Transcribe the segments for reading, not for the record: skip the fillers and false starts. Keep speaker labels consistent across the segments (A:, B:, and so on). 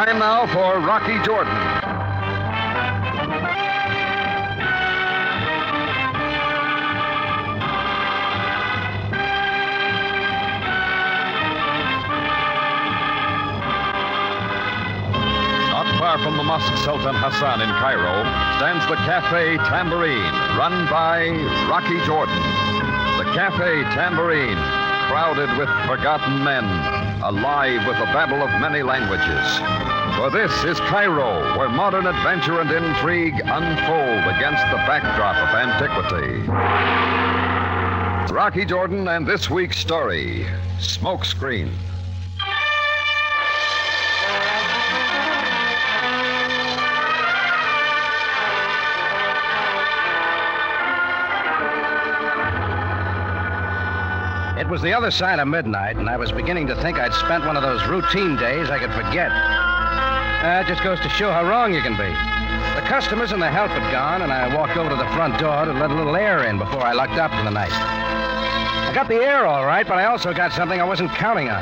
A: Time now for Rocky Jordan. Not far from the Mosque Sultan Hassan in Cairo stands the Cafe Tambourine, run by Rocky Jordan. The Cafe Tambourine, crowded with forgotten men, alive with the babble of many languages. For this is Cairo, where modern adventure and intrigue unfold against the backdrop of antiquity. Rocky Jordan and this week's story, Smokescreen.
B: It was the other side of midnight, and I was beginning to think I'd spent one of those routine days I could forget. It just goes to show how wrong you can be. The customers and the help had gone, and I walked over to the front door to let a little air in before I locked up for the night. I got the air all right, but I also got something I wasn't counting on.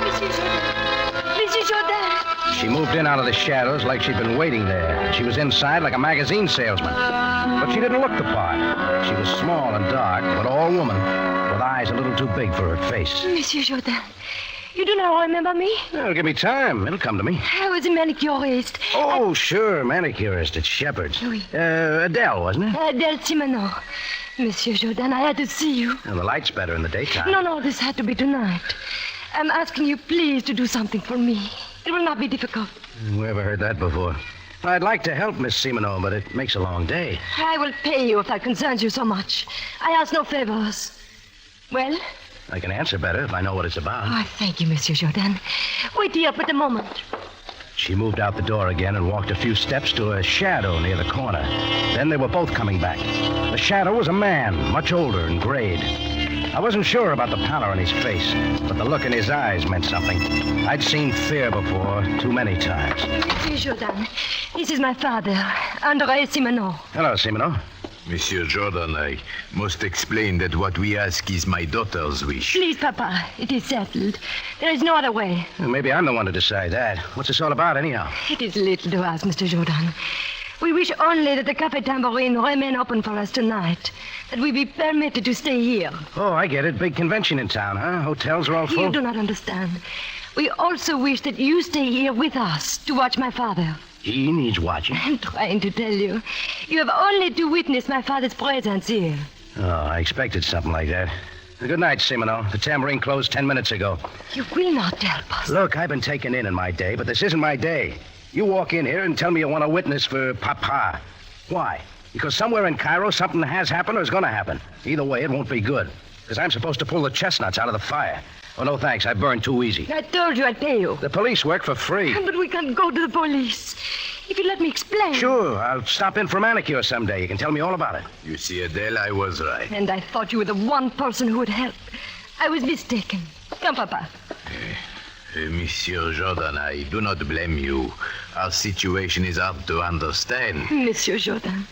C: Monsieur Jordan! Monsieur Jordan!
B: She moved in out of the shadows like she'd been waiting there. She was inside like a magazine salesman. But she didn't look the part. She was small and dark, but all woman, with eyes a little too big for her face.
C: Monsieur Jordan, you do not remember me?
B: Well, give me time. It'll come to me.
C: I was a manicurist.
B: Oh, sure, manicurist at Shepherd's.
C: Oui.
B: Adele, wasn't it?
C: Adele Simoneau. Monsieur Jordan, I had to see you.
B: Well, the light's better in the daytime.
C: No, this had to be tonight. I'm asking you please to do something for me. It will not be difficult.
B: We ever heard that before? I'd like to help Miss Simoneau, but it makes a long day.
C: I will pay you if that concerns you so much. I ask no favors. Well?
B: I can answer better if I know what it's about.
C: Oh, thank you, Monsieur Jordan. Wait here but a moment.
B: She moved out the door again and walked a few steps to a shadow near the corner. Then they were both coming back. The shadow was a man, much older and grayed. I wasn't sure about the pallor in his face, but the look in his eyes meant something. I'd seen fear before, too many times.
C: Monsieur Jordan, this is my father, André Simoneau.
B: Hello, Simoneau.
D: Monsieur Jordan, I must explain that what we ask is my daughter's wish.
C: Please, Papa, it is settled. There is no other way.
B: Well, maybe I'm the one to decide that. What's this all about, anyhow?
C: It is little to ask, Mr. Jordan. We wish only that the Café Tambourine remain open for us tonight, that we be permitted to stay here.
B: Oh, I get it. Big convention in town, huh? Hotels are all full?
C: You do not understand. We also wish that you stay here with us to watch my father.
B: He needs watching.
C: I'm trying to tell you. You have only to witness my father's presence here.
B: Oh, I expected something like that. Good night, Simoneau. The tambourine closed 10 minutes ago.
C: You will not help us.
B: Look, I've been taken in my day, but this isn't my day. You walk in here and tell me you want a witness for Papa. Why? Because somewhere in Cairo something has happened or is going to happen. Either way, it won't be good. Because I'm supposed to pull the chestnuts out of the fire. Oh, no, thanks. I burned too easy.
C: I told you I'd pay you.
B: The police work for free.
C: But we can't go to the police. If you let me explain.
B: Sure. I'll stop in for a manicure someday. You can tell me all about it.
D: You see, Adele, I was right.
C: And I thought you were the one person who would help. I was mistaken. Come, Papa.
D: Monsieur Jordan, I do not blame you. Our situation is hard to understand.
C: Monsieur Jordan,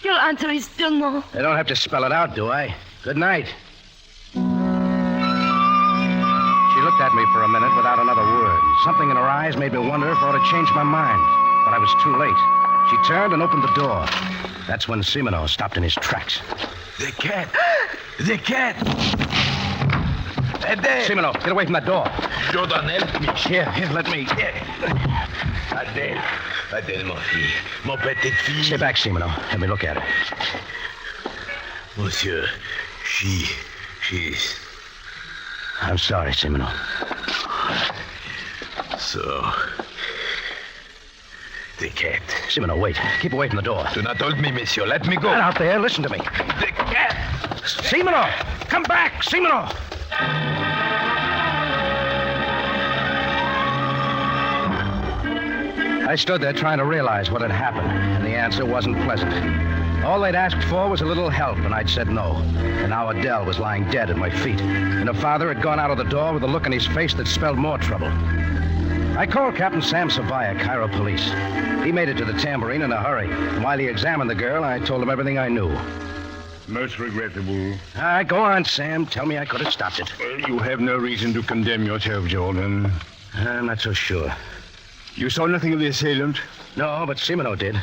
C: your answer is still no.
B: I don't have to spell it out, do I? Good night. She looked at me for a minute without another word. Something in her eyes made me wonder if I ought to change my mind. But I was too late. She turned and opened the door. That's when Simoneau stopped in his tracks.
D: The cat! The cat! Adele!
B: Simoneau, get away from that door.
D: Jordan, help me.
B: Here, let me.
D: Adele, mon petite fille.
B: Stay back, Simoneau. Let me look at her.
D: Monsieur, she's...
B: I'm sorry, Simoneau.
D: So... The cat.
B: Simoneau, wait. Keep away from the door.
D: Do not hold me, monsieur. Let me go.
B: Get out there. Listen to me.
D: The cat!
B: Simoneau! Come back, Simoneau! I stood there trying to realize what had happened, and the answer wasn't pleasant. All they'd asked for was a little help, and I'd said no. And now Adele was lying dead at my feet, and her father had gone out of the door with a look in his face that spelled more trouble. I called Captain Sam Savaya, Cairo Police. He made it to the Tambourine in a hurry, and while he examined the girl, I told him everything I knew.
E: Most regrettable.
B: All right, go on, Sam. Tell me I could have stopped it.
E: You have no reason to condemn yourself, Jordan.
B: I'm not so sure.
E: You saw nothing of the assailant?
B: No, but Simino did.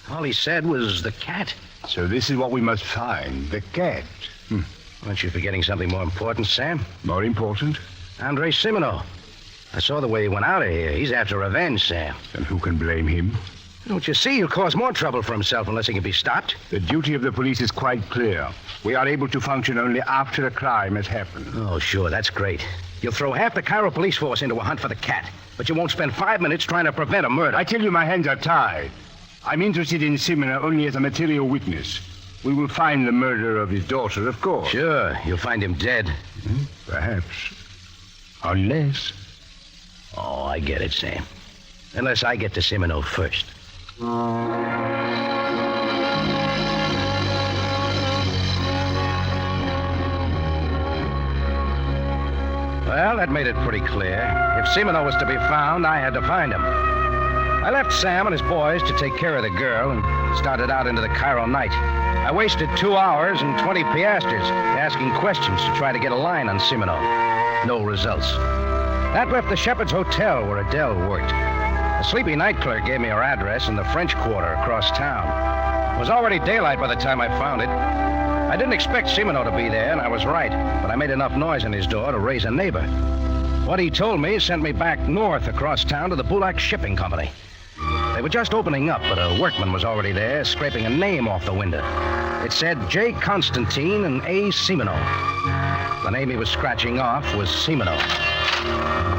B: All he said was the cat.
E: So this is what we must find, the cat.
B: Aren't you forgetting something more important, Sam?
E: More important?
B: Andre Simino. I saw the way he went out of here. He's after revenge, Sam.
E: And who can blame him?
B: Don't you see? He'll cause more trouble for himself unless he can be stopped.
E: The duty of the police is quite clear. We are able to function only after a crime has happened.
B: Oh, sure, that's great. You'll throw half the Cairo police force into a hunt for the cat, but you won't spend 5 minutes trying to prevent a murder.
E: I tell you, my hands are tied. I'm interested in Simino only as a material witness. We will find the murderer of his daughter, of course.
B: Sure, you'll find him dead.
E: Perhaps. Unless...
B: Oh, I get it, Sam. Unless I get to Simino first. Well, that made it pretty clear. If Simino was to be found, I had to find him. I left Sam and his boys to take care of the girl and started out into the Cairo night. I wasted 2 hours and 20 piastres asking questions to try to get a line on Simino. No results. That left the Shepherd's Hotel where Adele worked. A sleepy night clerk gave me her address in the French Quarter across town. It was already daylight by the time I found it. I didn't expect Simino to be there, and I was right, but I made enough noise in his door to raise a neighbor. What he told me sent me back north across town to the Bulak Shipping Company. They were just opening up, but a workman was already there, scraping a name off the window. It said J. Constantine and A. Simino. The name he was scratching off was Simino.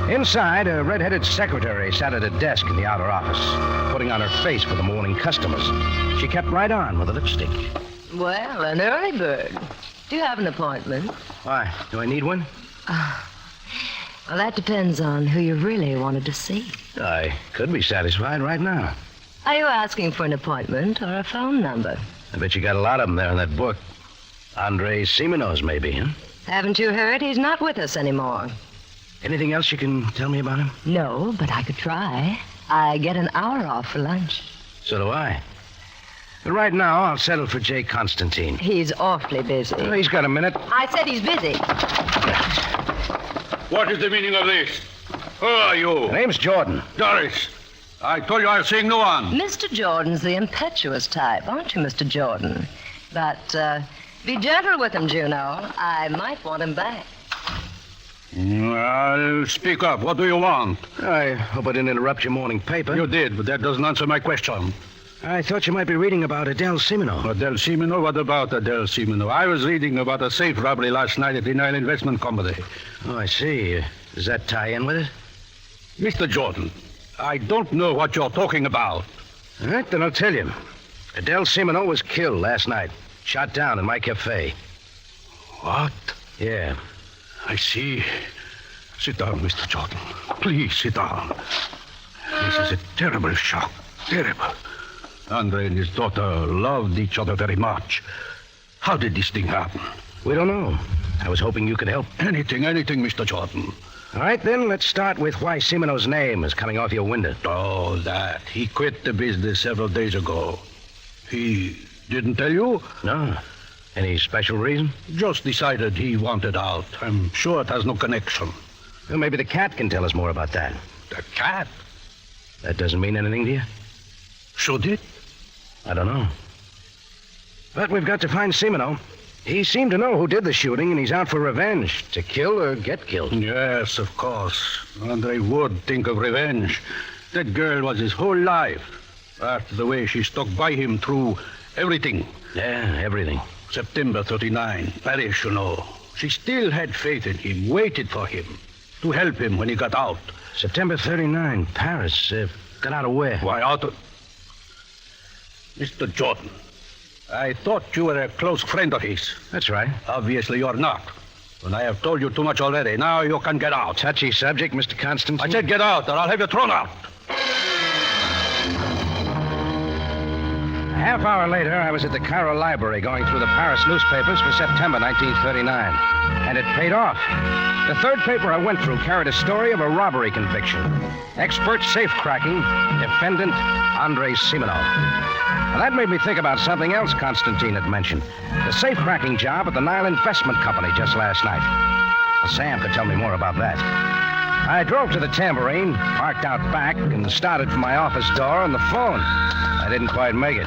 B: Inside, a red-headed secretary sat at a desk in the outer office, putting on her face for the morning customers. She kept right on with the lipstick.
C: Well, an early bird. Do you have an appointment?
B: Why? Do I need one?
C: Well, that depends on who you really wanted to see.
B: I could be satisfied right now.
C: Are you asking for an appointment or a phone number?
B: I bet you got a lot of them there in that book. Andre Simino's, maybe, huh?
C: Haven't you heard? He's not with us anymore.
B: Anything else you can tell me about him?
C: No, but I could try. I get an hour off for lunch.
B: So do I. But right now, I'll settle for J. Constantine.
C: He's awfully busy.
B: Well, he's got a minute.
C: I said he's busy.
E: What is the meaning of this? Who are you?
B: My name's Jordan.
E: Doris. I told you I was seeing no one.
C: Mr. Jordan's the impetuous type, aren't you, Mr. Jordan? But, be gentle with him, Juno. I might want him back.
E: I'll speak up. What do you want?
B: I hope I didn't interrupt your morning paper.
E: You did, but that doesn't answer my question.
B: I thought you might be reading about Adele Simino.
E: Adele Simino? What about Adele Simino? I was reading about a safe robbery last night at the Nile Investment Company.
B: Oh, I see. Does that tie in with it?
E: Mr. Jordan, I don't know what you're talking about.
B: All right, then I'll tell you. Adele Simino was killed last night. Shot down in my cafe.
E: What?
B: Yeah.
E: I see. Sit down, Mr. Jordan. Please sit down. This is a terrible shock. Terrible. Andre and his daughter loved each other very much. How did this thing happen?
B: We don't know. I was hoping you could help.
E: Anything, Mr. Jordan.
B: All right, then, let's start with why Simino's name is coming off your window.
E: Oh, that. He quit the business several days ago. He didn't tell you?
B: No. Any special reason?
E: Just decided he wanted out. I'm sure it has no connection.
B: Well, maybe the cat can tell us more about that.
E: The cat?
B: That doesn't mean anything to you?
E: Should it?
B: I don't know. But we've got to find Simino. He seemed to know who did the shooting, and he's out for revenge, to kill or get killed.
E: Yes, of course. Andre would think of revenge. That girl was his whole life. After the way she stuck by him through everything.
B: Yeah, everything.
E: September 39, Paris, you know. She still had faith in him, waited for him, to help him when he got out.
B: September 39, Paris. Got out of where?
E: Why, out of... Mr. Jordan, I thought you were a close friend of his.
B: That's right.
E: Obviously, you're not. And I have told you too much already. Now you can get out.
B: Touchy subject, Mr. Constantine.
E: I said get out, or I'll have you thrown out.
B: A half hour later, I was at the Cairo Library going through the Paris newspapers for September 1939. And it paid off. The third paper I went through carried a story of a robbery conviction. Expert safe-cracking, defendant Andre Simino. Now, that made me think about something else Constantine had mentioned. The safe-cracking job at the Nile Investment Company just last night. Well, Sam could tell me more about that. I drove to the Tambourine, parked out back, and started for my office door on the phone. I didn't quite make it.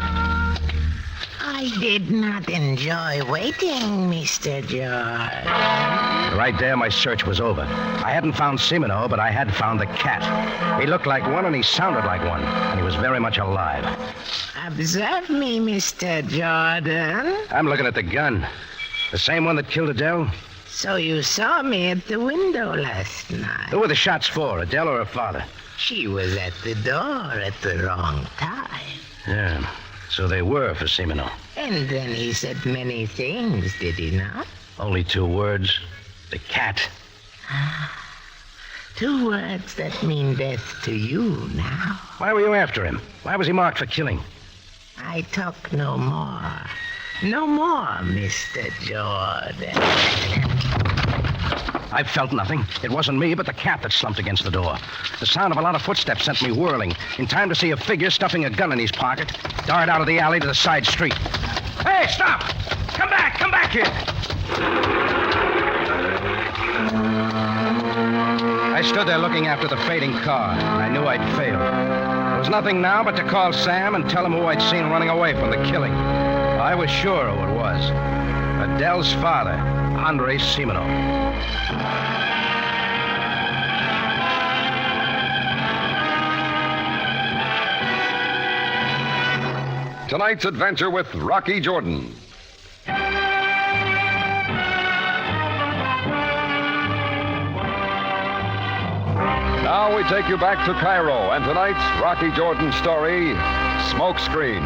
F: I did not enjoy waiting, Mr. George.
B: Right there, my search was over. I hadn't found Simino, but I had found the cat. He looked like one, and he sounded like one, and he was very much alive.
F: Observe me, Mr. Jordan.
B: I'm looking at the gun. The same one that killed Adele?
F: So you saw me at the window last night.
B: Who were the shots for, Adele or her father?
F: She was at the door at the wrong time.
B: Yeah, so they were for Simino.
F: And then he said many things, did he not?
B: Only 2 words. The cat.
F: 2 words that mean death to you now.
B: Why were you after him? Why was he marked for killing?
F: I talk no more. No more, Mr. Jordan.
B: I felt nothing. It wasn't me, but the cat that slumped against the door. The sound of a lot of footsteps sent me whirling, in time to see a figure stuffing a gun in his pocket, dart out of the alley to the side street. Hey, stop! Come back here! I stood there looking after the fading car, and I knew I'd failed. There was nothing now but to call Sam and tell him who I'd seen running away from the killing. I was sure who it was. Adele's father, Andre Simino.
A: Tonight's adventure with Rocky Jordan. Now we take you back to Cairo and tonight's Rocky Jordan story, Smokescreen.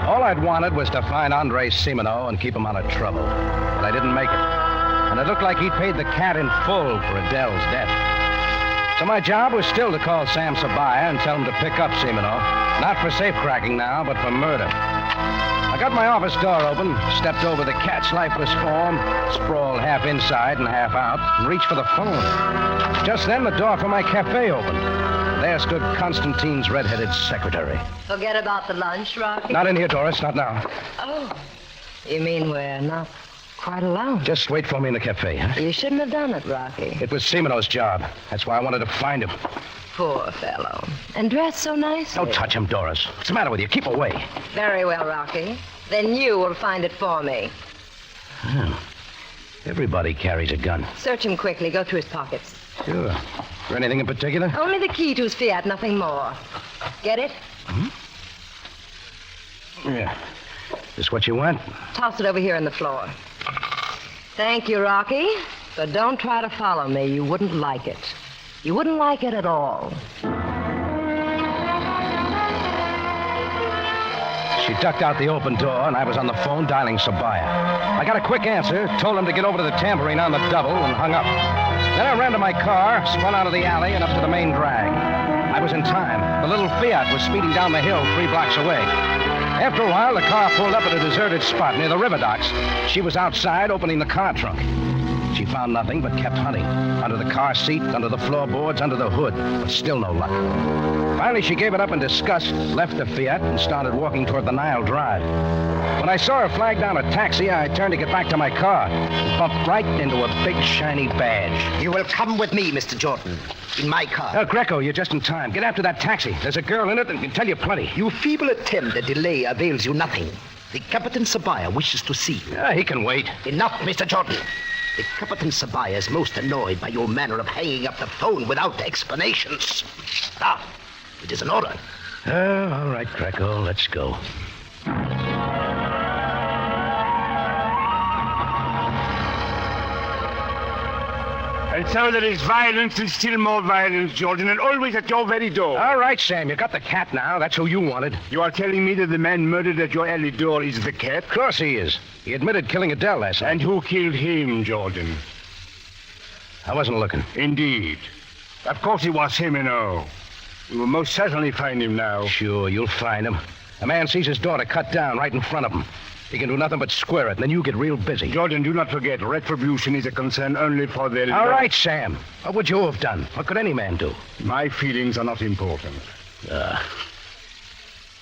B: All I'd wanted was to find Andre Simino and keep him out of trouble. But I didn't make it. And it looked like he'd paid the cat in full for Adele's death. So my job was still to call Sam Sabaya and tell him to pick up Simino. Not for safecracking now, but for murder. I got my office door open, stepped over the cat's lifeless form, sprawled half inside and half out, and reached for the phone. Just then, the door for my cafe opened. There stood Constantine's red-headed secretary.
C: Forget about the lunch, Rocky?
B: Not in here, Doris, not now.
C: Oh, you mean we're not quite alone?
B: Just wait for me in the cafe, huh?
C: You shouldn't have done it, Rocky.
B: It was Simino's job. That's why I wanted to find him.
C: Poor fellow. And dressed so nicely.
B: Don't touch him, Doris. What's the matter with you? Keep away.
C: Very well, Rocky. Then you will find it for me.
B: Oh. Everybody carries a gun.
C: Search him quickly. Go through his pockets.
B: Sure. For anything in particular?
C: Only the key to his Fiat, nothing more. Get it?
B: Yeah. This what you want?
C: Toss it over here on the floor. Thank you, Rocky. But don't try to follow me. You wouldn't like it. You wouldn't like it at all.
B: She ducked out the open door, and I was on the phone dialing Sabaya. I got a quick answer, told him to get over to the Tambourine on the double, and hung up. Then I ran to my car, spun out of the alley, and up to the main drag. I was in time. The little Fiat was speeding down the hill 3 blocks away. After a while, the car pulled up at a deserted spot near the river docks. She was outside opening the car trunk. She found nothing but kept hunting. Under the car seat, under the floorboards, under the hood, but still no luck. Finally, she gave it up in disgust, left the Fiat, and started walking toward the Nile Drive. When I saw her flag down a taxi, I turned to get back to my car and bumped right into a big, shiny badge.
G: You will come with me, Mr. Jordan, in my car.
B: Oh, Greco, you're just in time. Get after that taxi. There's a girl in it that can tell you plenty.
G: You feeble attempt at delay avails you nothing. The Captain Sabaya wishes to see you.
B: He can wait.
G: Enough, Mr. Jordan. The Captain Sabaya is most annoyed by your manner of hanging up the phone without explanations. Ah, it is an order.
B: All right, Greco, let's go.
H: And so there is violence and still more violence, Jordan, and always at your very door.
B: All right, Sam, you got the cat now. That's who you wanted.
H: You are telling me that the man murdered at your alley door is the cat?
B: Of course he is. He admitted killing Adele last night.
H: And who killed him, Jordan?
B: I wasn't looking.
H: Indeed. Of course it was him, We will most certainly find him now.
B: Sure, you'll find him. A man sees his daughter cut down right in front of him. He can do nothing but square it, and then you get real busy.
H: Jordan, do not forget, retribution is a concern only for their...
B: All right, Sam. What would you have done? What could any man do?
H: My feelings are not important.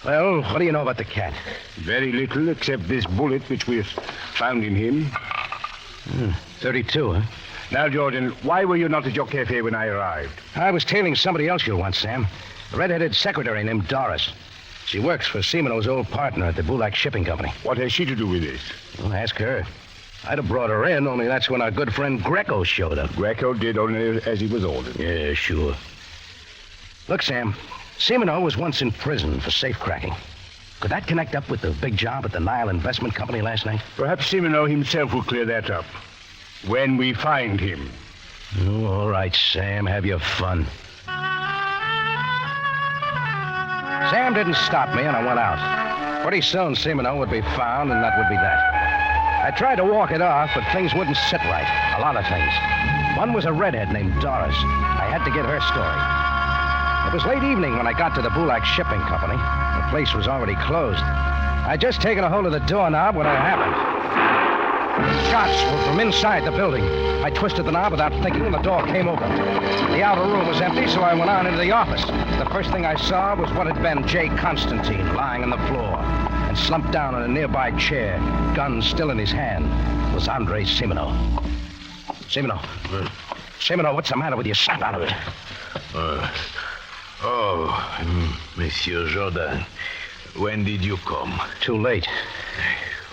B: Well, what do you know about the cat?
H: Very little, except this bullet which we found in him.
B: 32, huh?
H: Now, Jordan, why were you not at your cafe when I arrived?
B: I was tailing somebody else you'll want, Sam. A red-headed secretary named Doris. She works for Semino's old partner at the Bulak Shipping Company.
H: What has she to do with this?
B: Well, ask her. I'd have brought her in, only that's when our good friend Greco showed up.
H: Greco did only as he was ordered.
B: Yeah, sure. Look, Sam, Semino was once in prison for safecracking. Could that connect up with the big job at the Nile Investment Company last night?
H: Perhaps Semino himself will clear that up. When we find him.
B: Oh, all right, Sam, have your fun. Sam didn't stop me, and I went out. Pretty soon, Semino would be found, and that would be that. I tried to walk it off, but things wouldn't sit right. A lot of things. One was a redhead named Doris. I had to get her story. It was late evening when I got to the Bulak Shipping Company. The place was already closed. I'd just taken a hold of the doorknob when it happened. Shots were from inside the building. I twisted the knob without thinking, and the door came open. The outer room was empty, so I went on into the office. The first thing I saw was what had been Jay Constantine lying on the floor. And slumped down in a nearby chair, gun still in his hand, was Andre Semino. Semino. Semino, what's the matter with you? Snap out of it.
D: Monsieur Jordan, when did you come?
B: Too late.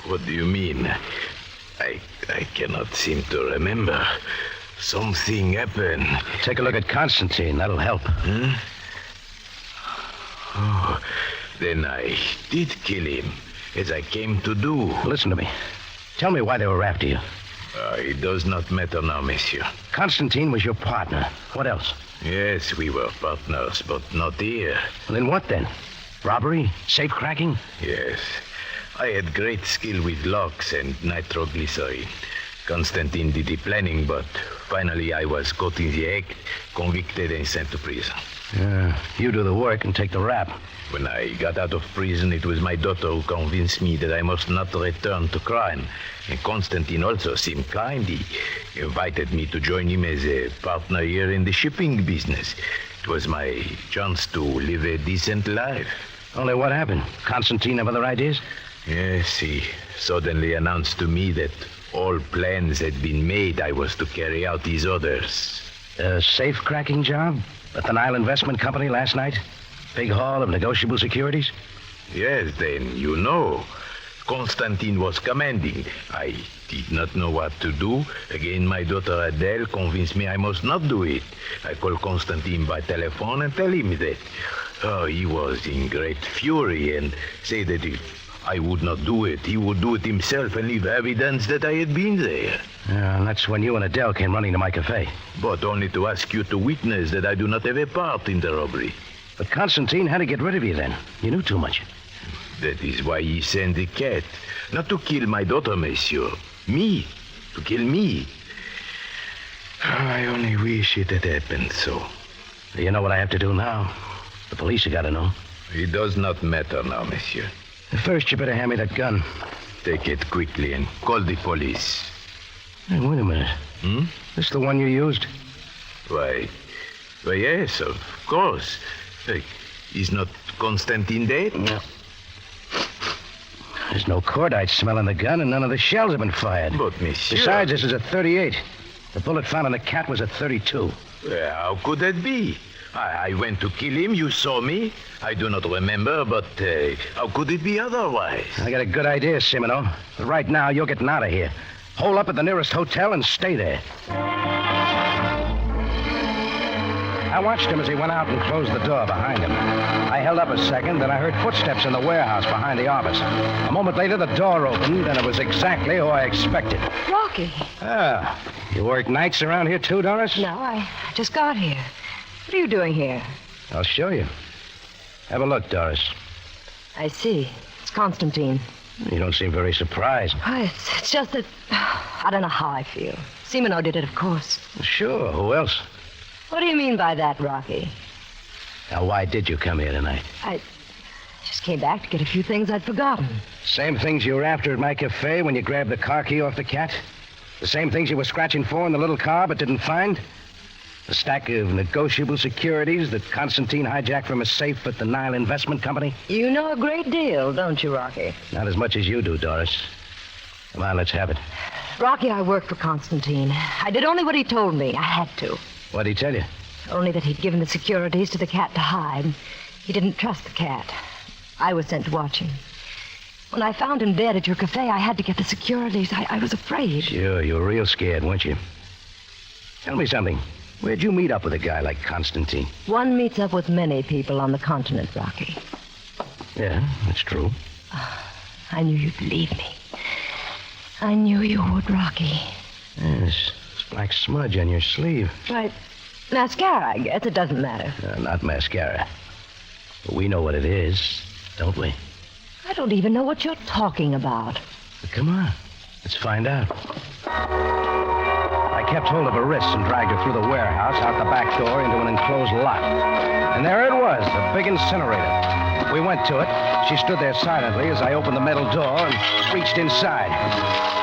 D: What do you mean? I cannot seem to remember. Something happened.
B: Take a look at Constantine. That'll help.
D: Oh, then I did kill him, as I came to do.
B: Listen to me. Tell me why they were after you.
D: It does not matter now, monsieur.
B: Constantine was your partner. What else?
D: Yes, we were partners, but not here.
B: Well, then what then? Robbery? Safe-cracking?
D: Yes. I had great skill with locks and nitroglycerin. Constantine did the planning, but finally I was caught in the act, convicted and sent to prison.
B: You do the work and take the rap.
D: When I got out of prison, it was my daughter who convinced me that I must not return to crime. And Constantine also seemed kind. He invited me to join him as a partner here in the shipping business. It was my chance to live a decent life.
B: Only what happened? Constantine have other ideas?
D: Yes, he suddenly announced to me that all plans had been made. I was to carry out his orders.
B: A safe-cracking job? At the Nile Investment Company last night? Big haul of negotiable securities?
D: Yes, then you know. Constantine was commanding. I did not know what to do. Again, my daughter Adele convinced me I must not do it. I called Constantine by telephone and tell him that. Oh, he was in great fury and said that if I would not do it, he would do it himself and leave evidence that I had been there.
B: Yeah, and that's when you and Adele came running to my cafe.
D: But only to ask you to witness that I do not have a part in the robbery.
B: But Constantine had to get rid of you then. You knew too much.
D: That is why he sent the cat. Not to kill my daughter, monsieur. Me. To kill me. I only wish it had happened so.
B: Do you know what I have to do now? The police have got to know.
D: It does not matter now, monsieur.
B: First, you better hand me that gun.
D: Take it quickly and call the police.
B: Hey, wait a minute. This the one you used?
D: Why, yes, of course. Is not Constantine dead?
B: No. There's no cordite smell in the gun, and none of the shells have been fired.
D: But, monsieur...
B: Besides, this is a .38. The bullet found on the cat was a .32.
D: How could that be? I went to kill him. You saw me. I do not remember, but how could it be otherwise?
B: I got a good idea, Semino. But right now, you're getting out of here. Hole up at the nearest hotel and stay there. I watched him as he went out and closed the door behind him. I held up a second, then I heard footsteps in the warehouse behind the office. A moment later, the door opened, and it was exactly who I expected.
C: Rocky.
B: Ah, you work nights around here too, Doris?
C: No, I just got here. What are you doing here?
B: I'll show you. Have a look, Doris.
C: I see. It's Constantine.
B: You don't seem very surprised.
C: Oh, it's just that... I don't know how I feel. Semino did it, of course.
B: Sure, who else?
C: What do you mean by that, Rocky?
B: Now, why did you come here tonight?
C: I just came back to get a few things I'd forgotten.
B: Same things you were after at my cafe when you grabbed the car key off the cat? The same things you were scratching for in the little car but didn't find? The stack of negotiable securities that Constantine hijacked from a safe at the Nile Investment Company?
C: You know a great deal, don't you, Rocky?
B: Not as much as you do, Doris. Come on, let's have it.
C: Rocky, I worked for Constantine. I did only what he told me. I had to.
B: What'd he tell you?
C: Only that he'd given the securities to the cat to hide. He didn't trust the cat. I was sent to watch him. When I found him dead at your cafe, I had to get the securities. I was afraid.
B: Sure, you were real scared, weren't you? Tell me something. Where'd you meet up with a guy like Constantine?
C: One meets up with many people on the continent, Rocky.
B: Yeah, that's true.
C: I knew you'd believe me. I knew you would, Rocky.
B: Yes, this black smudge on your sleeve.
C: Right. Mascara, I guess. It doesn't matter.
B: Not mascara. But we know what it is, don't we?
C: I don't even know what you're talking about.
B: But come on. Let's find out. I kept hold of her wrists and dragged her through the warehouse, out the back door, into an enclosed lot. And there it was, the big incinerator. We went to it. She stood there silently as I opened the metal door and reached inside.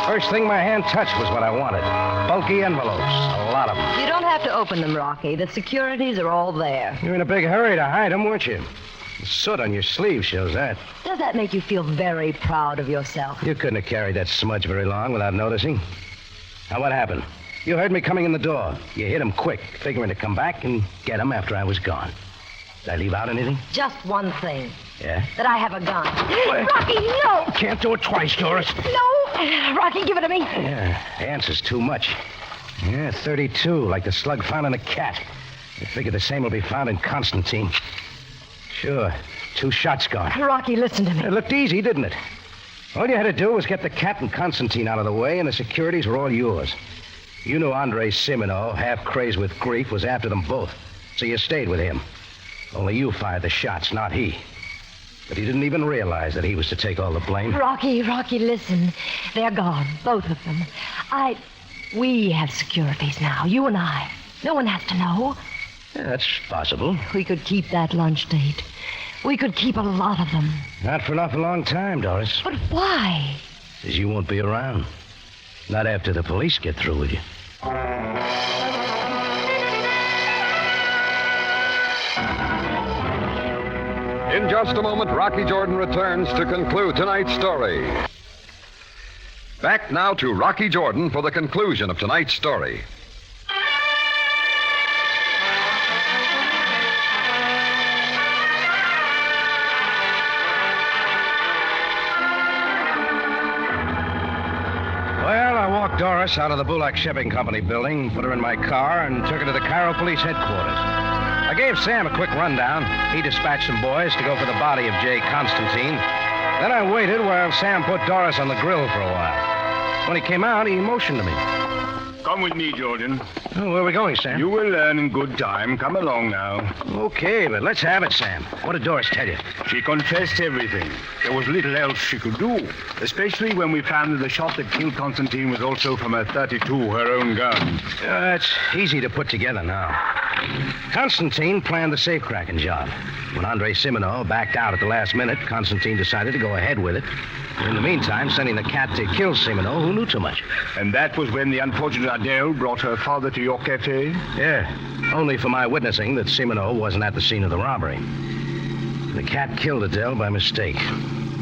B: First thing my hand touched was what I wanted. Bulky envelopes, a lot of them.
C: You don't have to open them, Rocky. The securities are all there.
B: You were in a big hurry to hide them, weren't you? The soot on your sleeve shows that.
C: Does that make you feel very proud of yourself?
B: You couldn't have carried that smudge very long without noticing. Now, what happened? You heard me coming in the door. You hit him quick, figuring to come back and get him after I was gone. Did I leave out anything?
C: Just one thing.
B: Yeah?
C: That I have a gun.
B: What?
C: Rocky, no!
B: Can't do it twice, Doris.
C: No! Rocky, give it to me.
B: Yeah, the answer's too much. Yeah, 32, like the slug found in a cat. I figure the same will be found in Constantine. Sure, 2 shots gone.
C: Rocky, listen to me.
B: It looked easy, didn't it? All you had to do was get the cat and Constantine out of the way, and the securities were all yours. You knew Andrei Simino, half crazed with grief, was after them both, so you stayed with him. Only you fired the shots, not he. But he didn't even realize that he was to take all the blame.
C: Rocky, listen. They're gone, both of them. We have securities now, you and I. No one has to know.
B: Yeah, that's possible.
C: We could keep that lunch date. We could keep a lot of them.
B: Not for an awful long time, Doris.
C: But why?
B: Because you won't be around. Not after the police get through with you.
A: In just a moment, Rocky Jordan returns to conclude tonight's story. Back now to Rocky Jordan for the conclusion of tonight's story.
B: Doris out of the Bullock Shipping Company building, put her in my car, and took her to the Cairo Police Headquarters. I gave Sam a quick rundown. He dispatched some boys to go for the body of Jay Constantine. Then I waited while Sam put Doris on the grill for a while. When he came out, he motioned to me.
H: Come with me, Jordan.
B: Oh, where are we going, Sam?
H: You will learn in good time. Come along now.
B: Okay, but let's have it, Sam. What did Doris tell you?
H: She confessed everything. There was little else she could do, especially when we found that the shot that killed Constantine was also from a .32, her own gun.
B: It's easy to put together now. Constantine planned the safe-cracking job. When Andrei Simino backed out at the last minute, Constantine decided to go ahead with it. In the meantime, sending the cat to kill Simino, who knew too much.
H: And that was when the unfortunate Adele brought her father to your cafe?
B: Yeah, only for my witnessing that Simino wasn't at the scene of the robbery. The cat killed Adele by mistake,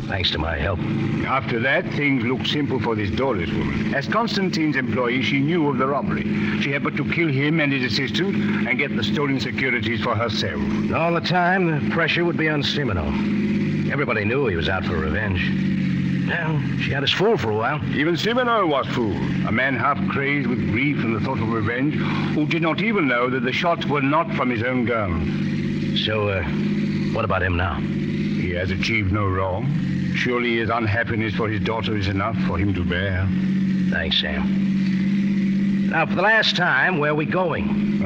B: thanks to my help.
H: After that, things looked simple for this Doris woman. As Constantine's employee, she knew of the robbery. She had but to kill him and his assistant and get the stolen securities for herself.
B: And all the time, the pressure would be on Simino. Everybody knew he was out for revenge. Well, she had us fooled for a while.
H: Even Simino was fooled. A man half crazed with grief and the thought of revenge, who did not even know that the shots were not from his own gun.
B: So, what about him now?
H: He has achieved no wrong. Surely his unhappiness for his daughter is enough for him to bear.
B: Thanks, Sam. Now, for the last time, where are we going?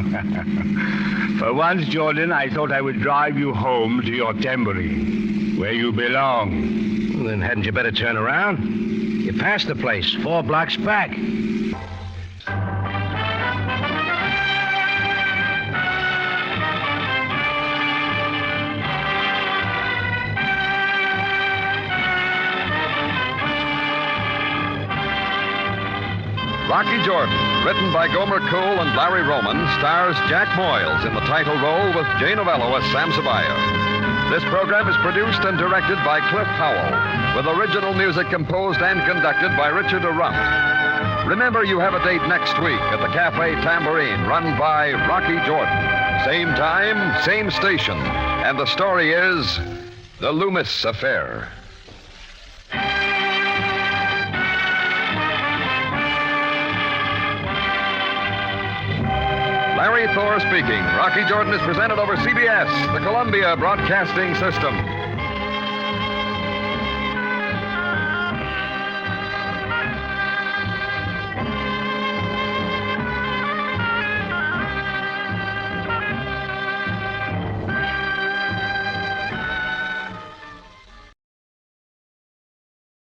H: For once, Jordan, I thought I would drive you home to your tambourine, where you belong.
B: Well, then hadn't you better turn around? You passed the place, 4 blocks back.
A: Rocky Jordan, written by Gomer Cole and Larry Roman, stars Jack Moyles in the title role with Jay Novello as Sam Sabaya. This program is produced and directed by Cliff Howell, with original music composed and conducted by Richard Arumpt. Remember, you have a date next week at the Cafe Tambourine, run by Rocky Jordan. Same time, same station. And the story is The Loomis Affair. Larry Thor speaking. Rocky Jordan is presented over CBS, the Columbia Broadcasting System.